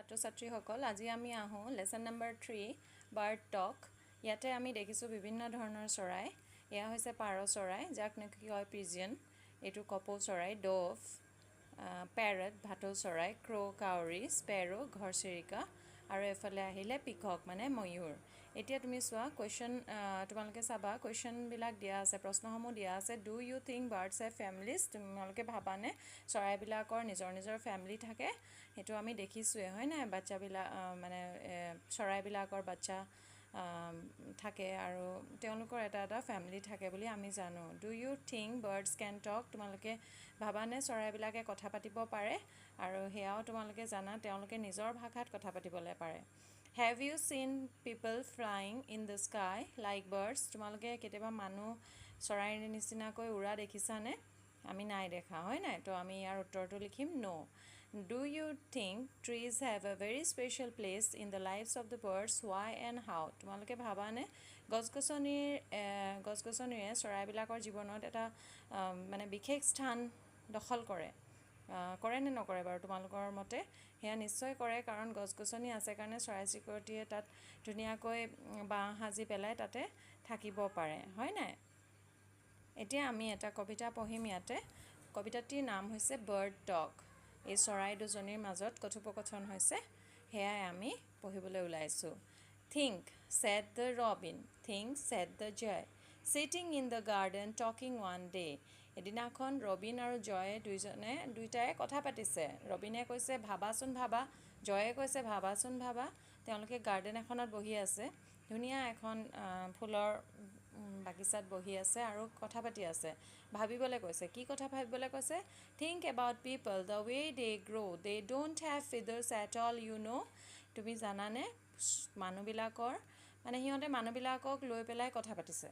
ছাত্ৰ-ছাত্ৰীসকল আজি আমি আহোঁ লেসন নম্বৰ 3 বাৰ্ড টক ইয়াতে আমি দেখিছোঁ বিভিন্ন ধৰণৰ চৰাই এয়া হৈছে পাৰ চৰাই যাক নেকি কয় পিজিয়ন এটো কপৌ চৰাই ডভ প্যাৰট ভাটৌ চৰাই ক্ৰো কাউৰী স্পেৰো ঘৰচিৰিকা আৰু এফালে আহিলে পিকক মানে ময়ূৰ এতিয়া তুমি চোৱা কোৱেশ্চন তোমালোকে চাবা কোৱেশ্চন বিলাক দিয়া আছে প্ৰশ্নসমূহ দিয়া আছে do you think birds have families তোমালোকে ভাবানে চৰাইবিলাকৰ নিজৰ নিজৰ ফ্যামিলি থাকে হেতু আমি দেখিছোৱে হয় না বাচ্চাবিলাক মানে চৰাইবিলাকৰ বাচ্চা থাকে আৰু তেওঁলোকৰ এটা ফ্যামিলি থাকে বুলি আমি জানো do you think birds can talk তোমালোকে ভাবানে চৰাইবিলাকে কথা পাতিব পাৰে আৰু হেয়াও তোমালোকে জানা তেওঁলোকে নিজৰ ভাষাত কথা পাতিবলৈ পাৰে Have you seen people flying in the sky like birds? তোমালোকে কেতিয়াবা মানুহ চৰাইৰ নিচিনাকৈ উৰা দেখিছানে? আমি নাই দেখা হয় নাই তো আমি ইয়াৰ উত্তৰটো লিখিম no. Do you think trees have a very special place in the lives of the birds? Why and how? তোমালোকে ভাবানে গছগছনিৰে চৰাইবিলাকৰ জীৱনত এটা মানে বিশেষ স্থান দখল কৰে কৰে নে নকৰে বাৰু তোমালোকৰ মতে হেয়া নিশ্চয় কৰে কাৰণ গছগছনি আছে কাৰণে চৰাই চিকৰিটিয়ে তাত ধুনীয়াকৈ বাঁহ সাজি পেলাই তাতে থাকিব পাৰে হয় নাই এতিয়া আমি এটা কবিতা পঢ়িম ইয়াতে কবিতাটিৰ নাম হৈছে বাৰ্ড টক এই চৰাই দুজনীৰ মাজত কথোপকথন হৈছে হেয়াই আমি পঢ়িবলৈ ওলাইছো Think, said the robin. Think, said the jay. Sitting in the garden talking one day. এদিনাখন ৰবিন আৰু জয়ে দুইটাই কথা পাতিছে ৰবিনে কৈছে ভাবাচোন ভাবা জয়ে কৈছে ভাবাচোন ভাবা তেওঁলোকে গাৰ্ডেন এখনত বহি আছে ধুনীয়া এখন ফুলৰ বাগিচাত বহি আছে আৰু কথা পাতি আছে ভাবিবলৈ কৈছে কি কথা ভাবিবলৈ কৈছে think about people the way they grow they don't have feathers at all you know তুমি জানানে মানুহবিলাকৰ মানে হিহঁতে মানুহবিলাকক লৈ পেলাই কথা পাতিছে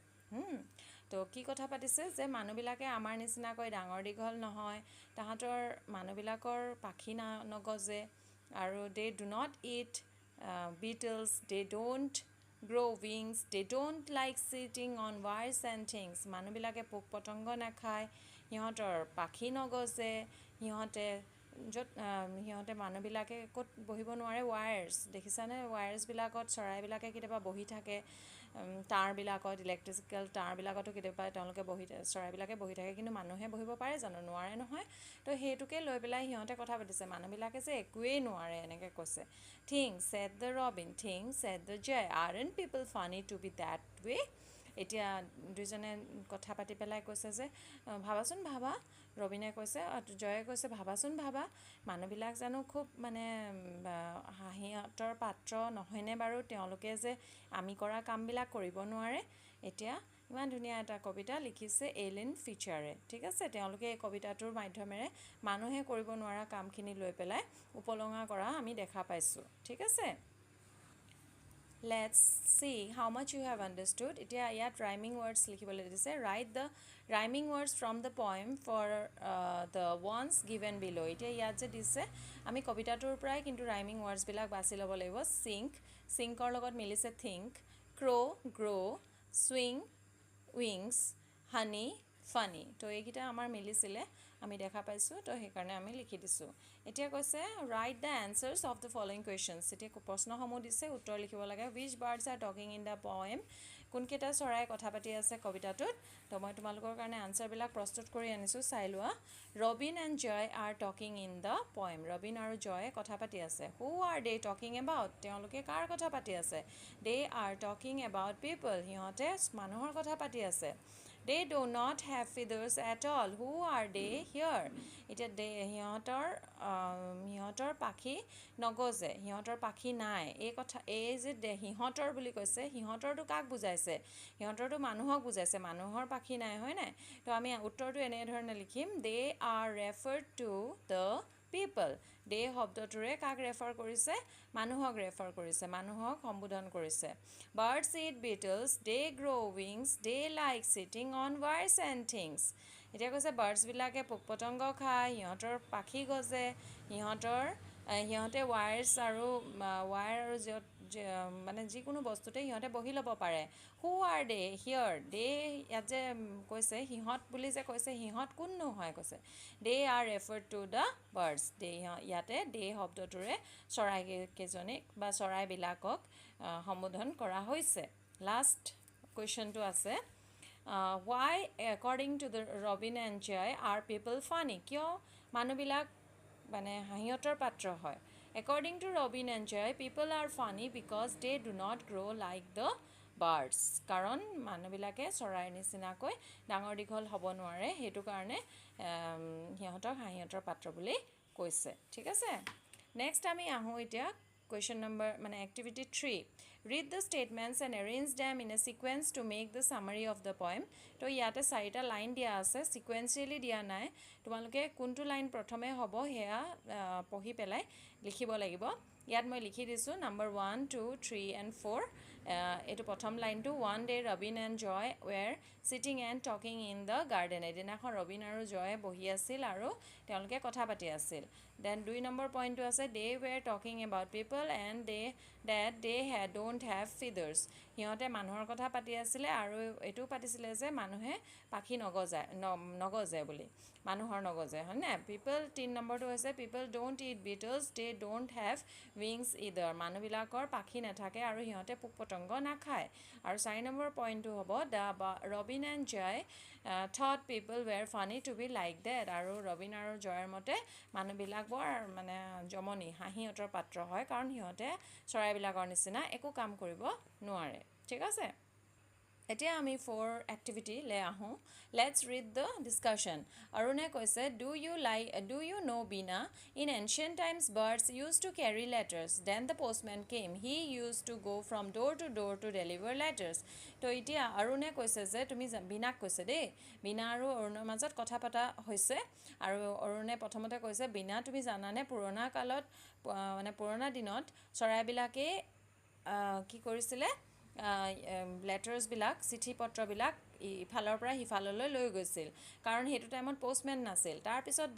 তো কি কথা পাতিছে যে মানুহবিলাকে আমাৰ নিচিনাকৈ ডাঙৰ দীঘল নহয় তাহাঁতৰ মানুহবিলাকৰ পাখি নগজে আৰু they do not eat beetles they don't grow wings they don't like sitting on wires and things মানুহবিলাকে পোক পতংগ নাখায় হিহঁতৰ পাখি নগজে হিহঁতে মানুহবিলাকে ক'ত বহিব নোৱাৰে ওয়ায়াৰ্স দেখিছানে ওয়ায়াৰ্স বিলাকত চৰাইবিলাকে কেতিয়াবা বহি থাকে তাঁৰবিলাকত ইলেক্ট্ৰিকেল তাঁৰবিলাকতো কেতিয়াবা তেওঁলোকে চৰাইবিলাকে বহি থাকে কিন্তু মানুহে বহিব পাৰে জানো নোৱাৰে নহয় তো হেতুকে লৈ পেলাই হিহঁতে কথা পাতিছে মানুহবিলাকে যে একোৱেই নোৱাৰে এনেকৈ কৈছে Think said the robin Think said the jay aren't people funny to be that way এতিয়া দুইজনে কথা পাতি পেলাই কৈছে যে ভাবাচোন ভাবা ৰবিনে কৈছে জয়ে কৈছে ভাবাচোন ভাবা মানুহবিলাক জানো খুব মানে হাঁহিয়তৰ পাত্ৰ নহয়নে বাৰু তেওঁলোকে যে আমি কৰা কামবিলাক কৰিব নোৱাৰে এতিয়া ইমান ধুনীয়া এটা কবিতা লিখিছে এলিন ফিচাৰে ঠিক আছে তেওঁলোকে এই কবিতাটোৰ মাধ্যমেৰে মানুহে কৰিব নোৱাৰা কামখিনি লৈ পেলাই উপলঙা কৰা আমি দেখা পাইছোঁ ঠিক আছে Let's see how much you have understood. এতিয়া ইয়াত rhyming words লিখিবলৈ দিছে. Write the rhyming words from the poem for the ones given below. এতিয়া ইয়াত যে দিছে আমি কবিতাটোৰ পৰাই কিন্তু rhyming words বিলাক বাছি ল'ব লাগিব. Sink, sinkৰ লগত মিলিছে think, crow, grow, swing, wings, honey, funny. তো এইকেইটা আমাৰ মিলিছিলে আমি দেখা পাইছোঁ তো সেইকাৰণে আমি লিখি দিছোঁ এতিয়া কৈছে write the answers of the following questions এতিয়া প্ৰশ্নসমূহ দিছে উত্তৰ লিখিব লাগে which birds are talking in the poem কোনকেইটা চৰাই কথা পাতি আছে কবিতাটোত তো মই তোমালোকৰ কাৰণে আনসাৰবিলাক প্ৰস্তুত কৰি আনিছোঁ চাই লোৱা Robin and Joy are talking in the poem Robin আৰু জয়ে কথা পাতি আছে who are they talking about তেওঁলোকে কাৰ কথা পাতি আছে they are talking about people হিহঁতে মানুহৰ কথা পাতি আছে They do not have feathers at all. Who are they here? এতিয়া হিহঁতৰ পাখি নগজে হিহঁতৰ পাখি নাই এই কথা এই যে হিহঁতৰ বুলি কৈছে হিহঁতৰটো কাক বুজাইছে হিহঁতৰটো মানুহক বুজাইছে মানুহৰ পাখি নাই হয় নাই তো আমি উত্তৰটো এনে ধৰণে লিখিম They are referred to the people they শব্দটোৰে কাক ৰেফাৰ কৰিছে মানুহক ৰেফাৰ কৰিছে মানুহক সম্বোধন কৰিছে birds eat beetles they grow wings they like sitting on wires and things এতিয়া কৈছে বাৰ্ডছ বিলাকে পোক পতংগ খায় হিহঁতৰ পাখি গজে হিহঁতে ৱায়াৰ আৰু মানে যিকোনো বস্তুতে সিহঁতে বহি ল'ব পাৰে হু আৰ দে হিয়ৰ দে ইয়াত যে কৈছে সিহঁত বুলি যে কৈছে সিহঁত কোন নহয় কৈছে they are refer to the birds they ইয়াতে দে শব্দটোৰে চৰাইকেইজনীক বা চৰাইবিলাকক সম্বোধন কৰা হৈছে লাষ্ট কুৱেশ্যনটো আছে why according to the Robin and Jay are people funny কিয় মানুহবিলাক মানে হাঁহিয়তৰ পাত্ৰ হয় according to Robin and Jay people are funny because they do not grow like the birds কাৰণ মানুহবিলাকে চৰাইৰ নিচিনাকৈ ডাঙৰ দীঘল হ'ব নোৱাৰে সেইটো কাৰণে সিহঁতক হাঁহিয়তৰ পাত্ৰ বুলি কৈছে ঠিক আছে নেক্সট আমি আহোঁ এতিয়া question number মানে activity 3 read the statements and arrange them in a sequence to make the summary of the poem তো ইয়াতে চাৰিটা লাইন দিয়া আছে সিকুৱেন্সিয়েলি দিয়া নাই তোমালোকে কোনটো লাইন প্ৰথমে হ'ব হেয়া পঢ়ি পেলাই লিখিব লাগিব ইয়াত মই লিখি দিছোঁ নাম্বাৰ 1 2 3 and 4 এইটো প্ৰথম লাইনটো one day Robin and Joy were sitting and talking in the garden এদিনাখন ৰবিন আৰু জয়ে বহি আছিল আৰু তেওঁলোকে কথা পাতি আছিল then 2 নম্বৰ পইণ্টটো আছে they were talking about people and they don't have feathers সিহঁতে মানুহৰ কথা পাতি আছিলে আৰু এইটো পাতিছিলে যে মানুহে পাখি নগজে বুলি মানুহৰ নগজে হয় না people 3 নম্বৰটো হৈছে people don't eat beetles they don't have wings either মানুহবিলাকৰ পাখি নাথাকে আৰু সিহঁতে পোক পতংগ নাখায় আৰু 4 নম্বৰ পইণ্টটো হ'ব the Robin and Jay thought people were funny to be like that আৰু ৰবিন আৰু জয়ৰ মতে মানুহবিলাক বৰ মানে জমনি হাঁহিয়তৰ পাত্ৰ হয় কাৰণ সিহঁতে চৰাইবিলাকৰ নিচিনা একো কাম কৰিব নোৱাৰে ঠিক আছে এতিয়া আমি 4 activity লে আহোঁ let's read the discussion অৰুণে কৈছে do you know Bina in ancient times birds used to carry letters then the postman came he used to go from door to deliver letters তো এতিয়া অৰুণে কৈছে যে তুমি বিনাক কৈছে দেই বিনা আৰু অৰুণৰ মাজত কথা পতা হৈছে আৰু অৰুণে প্ৰথমতে কৈছে বিনা তুমি জানানে পুৰণা কালত মানে পুৰণা দিনত চৰাইবিলাকে কি কৰিছিলে লেটাৰ্ছবিলাক চিঠি পত্ৰবিলাক ইফালৰ পৰা সিফাললৈ লৈ গৈছিল কাৰণ সেইটো টাইমত পোষ্টমেন নাছিল তাৰপিছত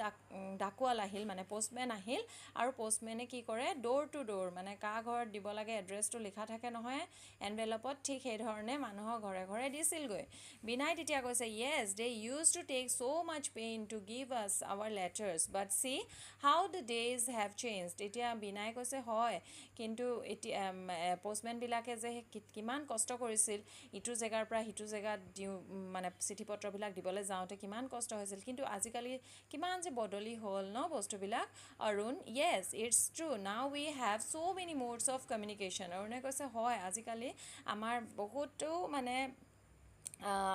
ডাকুৱাল আহিল মানে পোষ্টমেন আহিল আৰু পোষ্টমেনে কি কৰে ডোৰ টু ডোৰ মানে কা ঘৰত দিব লাগে এড্ৰেছটো লিখা থাকে নহয় এনভেলপত ঠিক সেই ধৰণে মানুহৰ ঘৰে ঘৰে দিছিলগৈ বিনাই তেতিয়া কৈছে yes they used to take so much pain to give us our letters but see how the days have changed এতিয়া বিনাই কৈছে হয় কিন্তু এতিয়া পোষ্টমেনবিলাকে যে কিমান কষ্ট কৰিছিল ইটো জেগাৰ পৰা হিটো জেগাত মানে চিঠি পত্ৰবিলাক দিবলৈ যাওঁতে কিমান কষ্ট হৈছিল কিন্তু আজিকালি কিমান যে বদলি হ'ল ন বস্তুবিলাক Arun yes it's true now we have so many modes of communication অৰুণে কৈছে হয় আজিকালি আমাৰ বহুতো মানে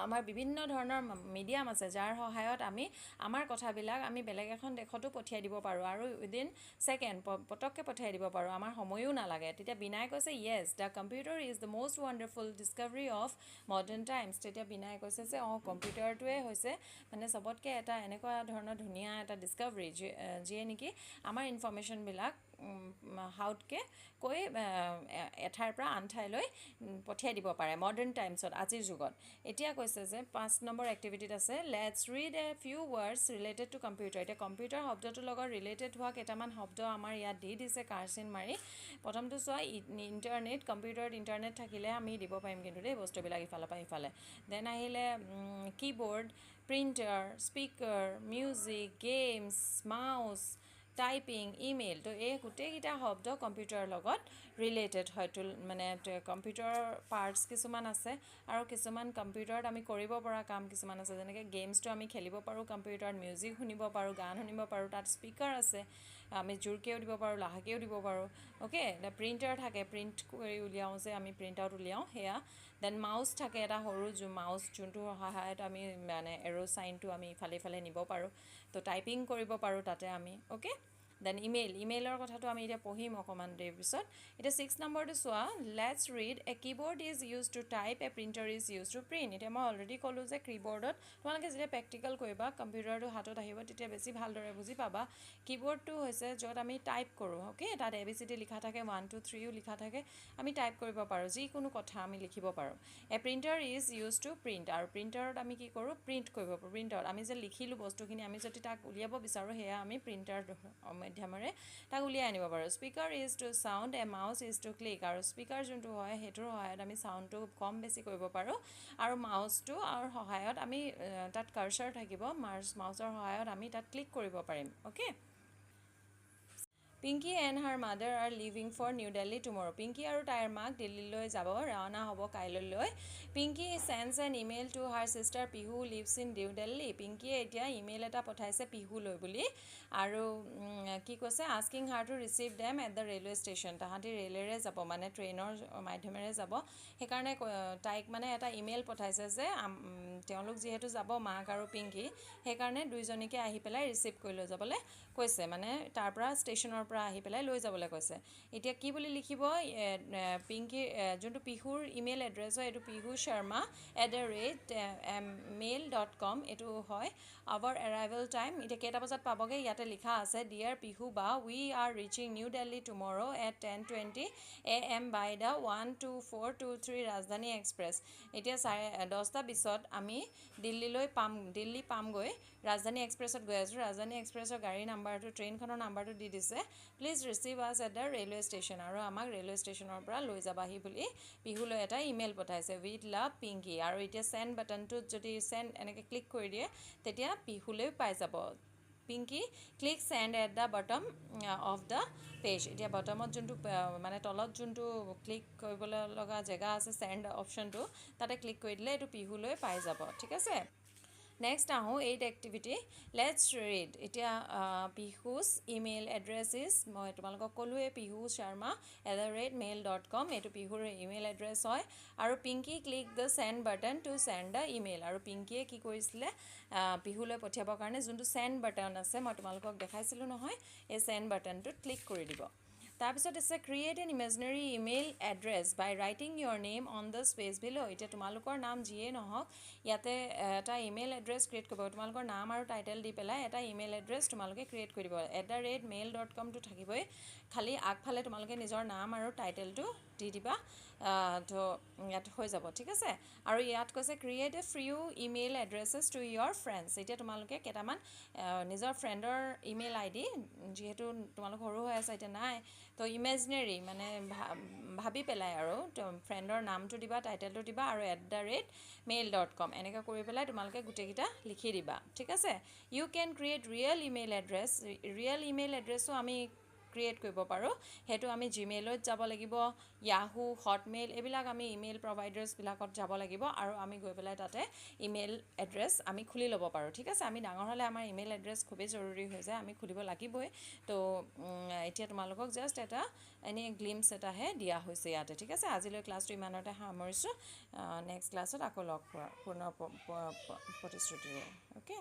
আমাৰ বিভিন্ন ধৰণৰ মিডিয়াম আছে যাৰ সহায়ত আমি আমাৰ কথাবিলাক আমি বেলেগ এখন দেশতো পঠিয়াই দিব পাৰোঁ আৰু উইদিন ছেকেণ্ড পটককৈ পঠিয়াই দিব পাৰোঁ আমাৰ সময়ো নালাগে তেতিয়া বিনাই কৈছে yes the computer is the most wonderful discovery of modern times তেতিয়া বিনাই কৈছে যে কম্পিউটাৰটোৱে হৈছে মানে চবতকৈ এটা এনেকুৱা ধৰণৰ ধুনীয়া এটা ডিস্কভাৰী যিয়ে নেকি আমাৰ ইনফৰ্মেশ্যনবিলাক হাউতকৈ কৈ এঠাইৰ পৰা আন ঠাইলৈ পঠিয়াই দিব পাৰে মডাৰ্ণ টাইমছত আজিৰ যুগত এতিয়া কৈছে যে 5 নম্বৰ এক্টিভিটিত আছে let's read a few words related to computer এতিয়া কম্পিউটাৰ শব্দটোৰ লগত ৰিলেটেড হোৱা কেইটামান শব্দ আমাৰ ইয়াত দি দিছে কাৰচিন মাৰি প্ৰথমটো চোৱা ইণ্টাৰনেট কম্পিউটাৰত ইণ্টাৰনেট থাকিলে আমি দিব পাৰিম কিন্তু দেই বস্তুবিলাক ইফালৰ পৰা ইফালে দেন আহিলে keyboard printer speaker music games mouse typing email তো এই গোটেইকেইটা শব্দ কম্পিউটাৰৰ লগত ৰিলেটেড হয়তো মানে কম্পিউটাৰৰ পাৰ্টছ কিছুমান আছে আৰু কিছুমান কম্পিউটাৰত আমি কৰিব পৰা কাম কিছুমান আছে যেনেকৈ গেমছটো আমি খেলিব পাৰোঁ কম্পিউটাৰত মিউজিক শুনিব পাৰোঁ গান শুনিব পাৰোঁ তাত স্পীকাৰ আছে আমি জোৰকৈও দিব পাৰোঁ লাহেকৈও দিব পাৰোঁ অ'কে প্ৰিণ্টাৰ থাকে প্ৰিণ্ট কৰি উলিয়াওঁ যে আমি প্ৰিণ্ট আউট উলিয়াওঁ সেয়া দেন মাউচ থাকে এটা সৰু মাউচ যোনটো সহায়ত আমি মানে এৰ' চাইনটো আমি ইফালে ইফালে নিব পাৰোঁ তো টাইপিং কৰিব পাৰোঁ তাতে আমি অ'কে দেন ইমেইলৰ কথাটো আমি এতিয়া পঢ়িম অকণমান দেৰিৰ পিছত এতিয়া 6 নম্বৰটো চোৱা let's read a keyboard is use to type a printer is use to print এতিয়া মই অলৰেডি ক'লোঁ যে কীবৰ্ডত তোমালোকে যেতিয়া প্ৰেক্টিকেল কৰিবা কম্পিউটাৰটো হাতত আহিব তেতিয়া বেছি ভালদৰে বুজি পাবা কীবৰ্ডটো হৈছে য'ত আমি টাইপ কৰোঁ অ'কে তাত ABCD লিখা থাকে 1 2 3 লিখা থাকে আমি টাইপ কৰিব পাৰোঁ যিকোনো কথা আমি লিখিব পাৰোঁ a printer is use to print আৰু প্ৰিণ্টাৰত আমি কি কৰোঁ প্ৰিণ্ট কৰিব পাৰোঁ প্ৰিণ্টাৰত আমি যে লিখিলোঁ বস্তুখিনি আমি যদি তাক উলিয়াব বিচাৰোঁ সেয়া আমি প্ৰিণ্টাৰ মাধ্যমেৰে তাক উলিয়াই আনিব পাৰোঁ speaker is to sound a mouse is to click আৰু স্পীকাৰ যোনটো হয় সেইটোৰ সহায়ত আমি চাউণ্ডটো কম বেছি কৰিব পাৰোঁ আৰু মাউচটো আৰু সহায়ত আমি তাত কাৰ্চাৰ থাকিব মাউচৰ সহায়ত আমি তাত ক্লিক কৰিব পাৰিম okay Pinky and her mother are leaving for New Delhi tomorrow. Pinky আৰু তাইৰ মাক দিল্লীলৈ যাব ৰাওনা হ'ব কাইলৈ Pinky sends an email to her sister Pihu who lives in New Delhi. Pinky এতিয়া ইমেইল এটা পঠাইছে পিহুলৈ বুলি আৰু কি কৈছে asking her to receive them at the railway station. তাহাঁতি ৰেলেৰে যাব মানে ট্ৰেইনৰ মাধ্যমেৰে যাব সেইকাৰণে তাইক মানে এটা ইমেইল পঠাইছে যে তেওঁলোক যিহেতু যাব মাক আৰু পিংকি সেইকাৰণে দুইজনীকে আহি পেলাই ৰিচিভ কৰি লৈ যাবলৈ কৈছে মানে তাৰ পৰা ষ্টেচনৰ পৰা আহি পেলাই লৈ যাবলৈ কৈছে এতিয়া কি বুলি লিখিব পিংকি যোনটো পিহুৰ ইমেইল এড্ৰেছ হয় এইটো pihu@mail.com এইটো হয় our arrival time এতিয়া কেইটা বজাত পাবগে ইয়াতে লিখা আছে dear pihu ba we are reaching New Delhi tomorrow at 10:20 am by the 12423 ৰাজধানী এক্সপ্ৰেছ এতিয়া 10:20 আমি দিল্লী পামগৈ ৰাজধানী এক্সপ্ৰেছত গৈ আছোঁ ৰাজধানী এক্সপ্ৰেছৰ গাড়ী নাম্বাৰটো ট্ৰেইনখনৰ নাম্বাৰটো দি দিছে প্লিজ ৰিচিভ আছ এট দ্য ৰেলৱে ষ্টেচন আৰু আমাক ৰেলৱে ষ্টেচনৰ পৰা লৈ যাবাহি বুলি পিহুলৈ এটা ইমেইল পঠাইছে উইথ লাভ পিংকি আৰু এতিয়া চেণ্ড বাটনটোত যদি চেণ্ড এনেকৈ ক্লিক কৰি দিয়ে তেতিয়া পিহুলৈ পাই যাব Pinky click send at the bottom of the page এতিয়া বটমত যোনটো মানে তলত যোনটো ক্লিক কৰিবলৈ লগা জেগা আছে চেণ্ড অপশ্যনটো তাতে ক্লিক কৰি দিলে এইটো পিহুলৈ পাই যাব ঠিক আছে নেক্সট আহোঁ 8 এক্টিভিটি লেটছ ৰিড এতিয়া পিহুজ ইমেইল এড্ৰেছ ইজ মই তোমালোকক ক'লোৱে পিহু sharma@mail.com এইটো পিহুৰ ইমেইল এড্ৰেছ হয় আৰু Pinky click the send button to send the email আৰু পিংকিয়ে কি কৰিছিলে পিহুলৈ পঠিয়াবৰ কাৰণে যোনটো চেণ্ড বাটন আছে মই তোমালোকক দেখাইছিলোঁ নহয় এই চেণ্ড বাটনটোত ক্লিক কৰি দিব তাৰপিছত আছে create an imaginary email address by writing your name on the space below' এতিয়া তোমালোকৰ নাম যিয়েই নহওক ইয়াতে এটা ইমেইল এড্ৰেছ ক্ৰিয়েট কৰিব তোমালোকৰ নাম আৰু টাইটেল দি পেলাই এটা ইমেইল এড্ৰেছ তোমালোকে ক্ৰিয়েট কৰি দিব @mail.com টো থাকিবই খালি আগফালে তোমালোকে নিজৰ নাম আৰু টাইটেলটো দি দিবা তো ইয়াত হৈ যাব ঠিক আছে আৰু ইয়াত কৈছে create a few email addresses to your friends এতিয়া তোমালোকে কেইটামান নিজৰ ফ্ৰেণ্ডৰ ইমেইল আইডি যিহেতু তোমালোক সৰু হৈ আছে এতিয়া নাই তো ইমেজিনেৰী মানে ভাবি পেলাই আৰু ফ্ৰেণ্ডৰ নামটো দিবা টাইটেলটো দিবা আৰু @mail.com এনেকৈ কৰি পেলাই তোমালোকে গোটেইকেইটা লিখি দিবা ঠিক আছে ইউ কেন ক্ৰিয়েট ৰিয়েল ইমেইল এড্ৰেছো আমি ক্ৰিয়েট কৰিব পাৰোঁ সেইটো আমি জিমেইলত যাব লাগিব য়াহু হটমেইল এইবিলাক আমি ইমেইল প্ৰভাইডাৰ্ছবিলাকত যাব লাগিব আৰু আমি গৈ পেলাই তাতে ইমেইল এড্ৰেছ আমি খুলি ল'ব পাৰোঁ ঠিক আছে আমি ডাঙৰ হ'লে আমাৰ ইমেইল এড্ৰেছ খুবেই জৰুৰী হৈ যায় আমি খুলিব লাগিবই তো এতিয়া তোমালোকক জাষ্ট এটা এনেই গ্লিমছ এটাহে দিয়া হৈছে ইয়াতে ঠিক আছে আজিলৈ ক্লাছটো ইমানতে সামৰিছোঁ নেক্সট ক্লাছত আকৌ লগ পোৱা পুনৰ প্ৰতিশ্ৰুতিৰে অ'কে